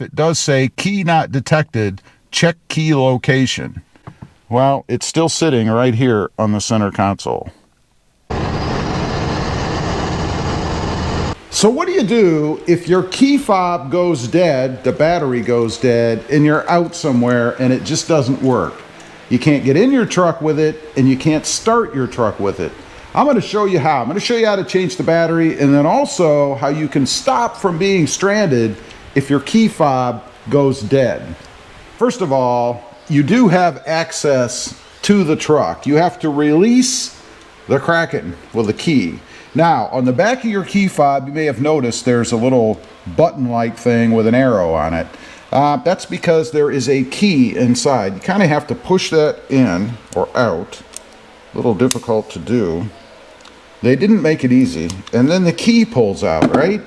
It does say key not detected, check key location. Well, it's still sitting right here on the center console. So what do you do if your key fob goes dead, the battery goes dead, and you're out somewhere and it just doesn't work? You can't get in your truck with it, and you can't start your truck with it. I'm going to show you how. I'm going to show you how to change the battery, and then also how you can stop from being stranded if your key fob goes dead. First of all, you do have access to the truck. You have to release the Kraken with a key. Now, on the back of your key fob, you may have noticed there's a little button-like thing with an arrow on it. That's because there is a key inside. You kind of have to push that in or out. A little difficult to do. They didn't make it easy. And then the key pulls out, right?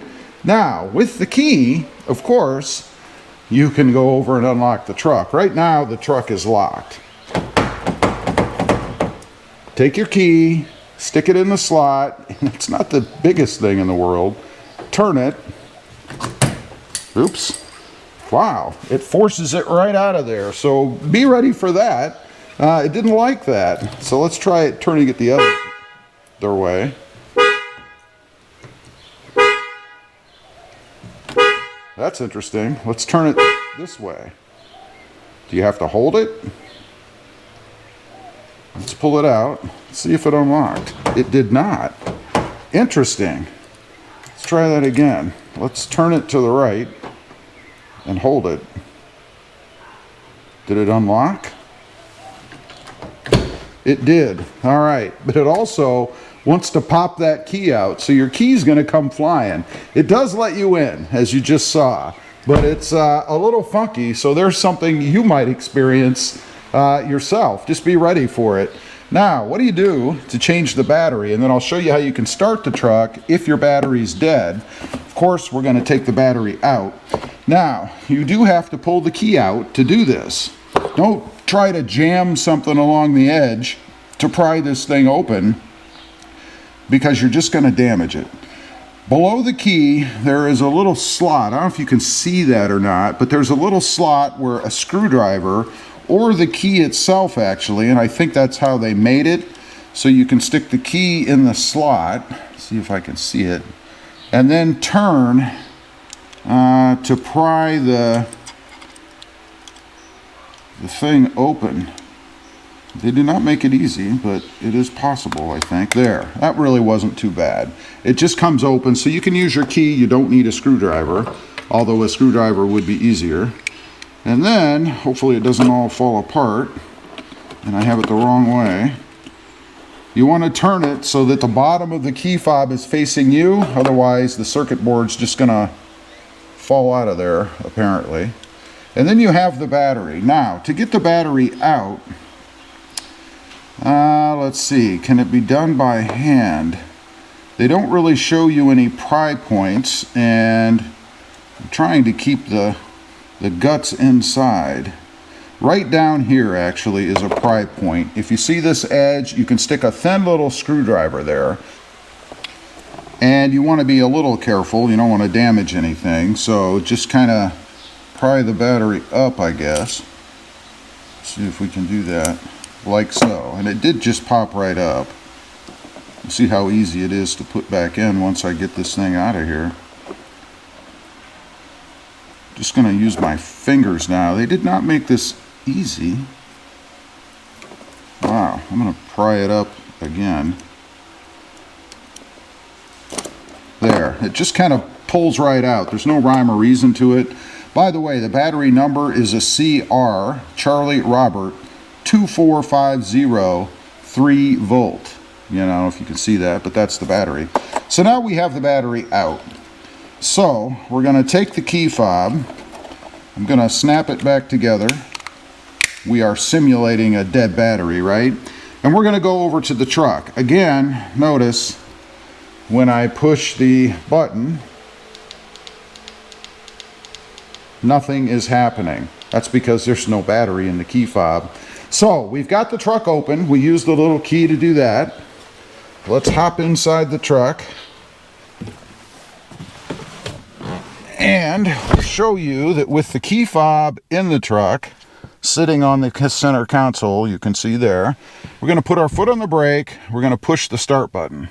Now, with the key, of course, you can go over and unlock the truck. Right now, the truck is locked. Take your key, stick it in the slot. It's not the biggest thing in the world. Turn it. Oops. Wow, it forces it right out of there. So be ready for that. It didn't like that. So let's try it turning it the other way. That's interesting. Let's turn it this way. Do you have to hold it? Let's pull it out. See if it unlocked. It did not. Interesting. Let's try that again. Let's turn it to the right and hold it. Did it unlock? It did. All right. But it also wants to pop that key out. So your key's going to come flying. It does let you in, as you just saw. But it's a little funky. So there's something you might experience yourself. Just be ready for it. Now, what do you do to change the battery? And then I'll show you how you can start the truck if your battery's dead. Of course, we're going to take the battery out. Now, you do have to pull the key out to do this. Don't try to jam something along the edge to pry this thing open, because you're just going to damage it. Below the key, there is a little slot. I don't know if you can see that or not, but there's a little slot where a screwdriver, or the key itself actually, and I think that's how they made it, so you can stick the key in the slot, see if I can see it, and then turn to pry the thing open. They did not make it easy, but it is possible, I think. There, that really wasn't too bad. It just comes open, so you can use your key. You don't need a screwdriver, although a screwdriver would be easier. And then, hopefully it doesn't all fall apart, and I have it the wrong way. You want to turn it so that the bottom of the key fob is facing you, otherwise the circuit board's just going to fall out of there, apparently. And then you have the battery. Now, to get the battery out, let's see, can it be done by hand? They don't really show you any pry points, and I'm trying to keep the guts inside. Right down here actually is a pry point. If you see this edge, you can stick a thin little screwdriver there. And you want to be a little careful. You don't want to damage anything. So just kind of pry the battery up, I guess. See if we can do that. Like so. And it did just pop right up. See how easy it is to put back in once I get this thing out of here. Just going to use my fingers now. They did not make this easy. Wow. I'm going to pry it up again. There. It just kind of pulls right out. There's no rhyme or reason to it. By the way, the battery number is a CR, Charlie Robert, 2450 3 volt. You know, if you can see that, but that's the battery. So now we have the battery out. So we're going to take the key fob. I'm going to snap it back together. We are simulating a dead battery, right? And we're going to go over to the truck. Again, notice when I push the button, nothing is happening. That's because there's no battery in the key fob. So we've got the truck open. We used the little key to do that. Let's hop inside the truck. And And we'll show you that with the key fob in the truck, sitting on the center console, you can see there, we're going to put our foot on the brake, we're going to push the start button.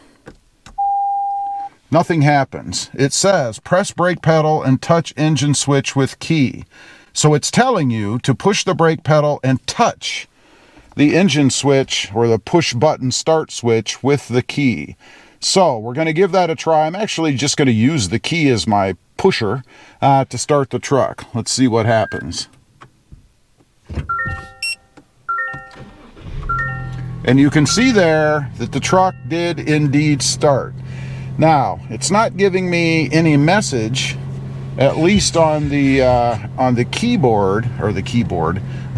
Nothing happens. It says press brake pedal and touch engine switch with key. So it's telling you to push the brake pedal and touch the engine switch or the push button start switch with the key. So we're going to give that a try. I'm actually just going to use the key as my pusher to start the truck. Let's see what happens. And you can see there that the truck did indeed start. Now, it's not giving me any message, at least on the keyboard,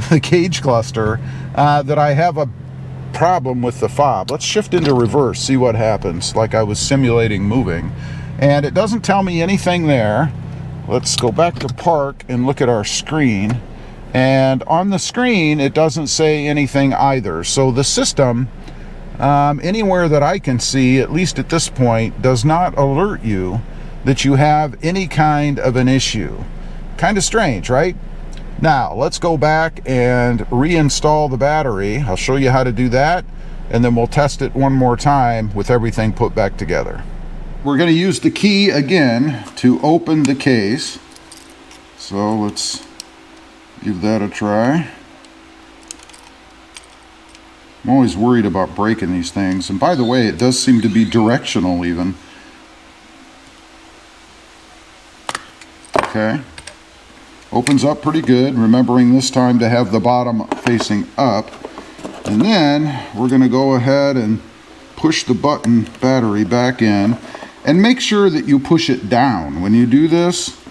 the gauge cluster, that I have a problem with the fob. Let's shift into reverse, see what happens, like I was simulating moving. And it doesn't tell me anything there. Let's go back to park and look at our screen. And on the screen, it doesn't say anything either. So the system, anywhere that I can see, at least at this point, does not alert you that you have any kind of an issue. Kind of strange, right? Now, let's go back and reinstall the battery. I'll show you how to do that, and then we'll test it one more time with everything put back together. We're going to use the key again to open the case. So let's give that a try. I'm always worried about breaking these things. And by the way, it does seem to be directional even. Okay. Opens up pretty good, remembering this time to have the bottom facing up. And then we're going to go ahead and push the button battery back in. And make sure that you push it down. When you do this,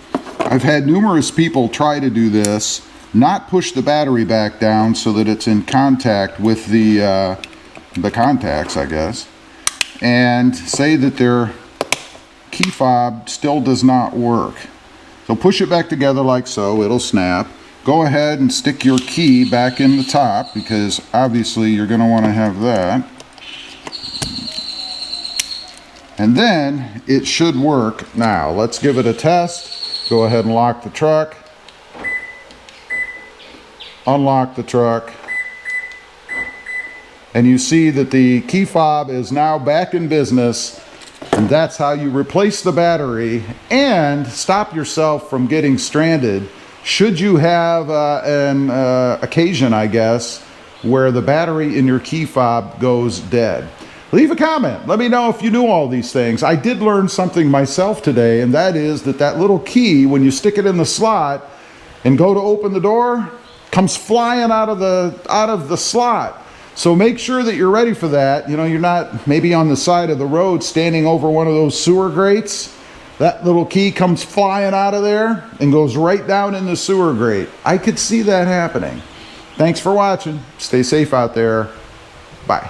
I've had numerous people try to do this, not push the battery back down so that it's in contact with the contacts, I guess, and say that their key fob still does not work. So push it back together like so, it'll snap. Go ahead and stick your key back in the top, because obviously you're going to want to have that. And then it should work. Now let's give it a test. Go ahead and lock the truck. Unlock the truck. And you see that the key fob is now back in business. And that's how you replace the battery and stop yourself from getting stranded should you have an occasion, I guess, where the battery in your key fob goes dead. Leave a comment. Let me know if you knew all these things. I did learn something myself today, and that is that little key, when you stick it in the slot and go to open the door, comes flying out of the slot. So make sure that you're ready for that. You know, you're not maybe on the side of the road standing over one of those sewer grates. That little key comes flying out of there and goes right down in the sewer grate. I could see that happening. Thanks for watching. Stay safe out there. Bye.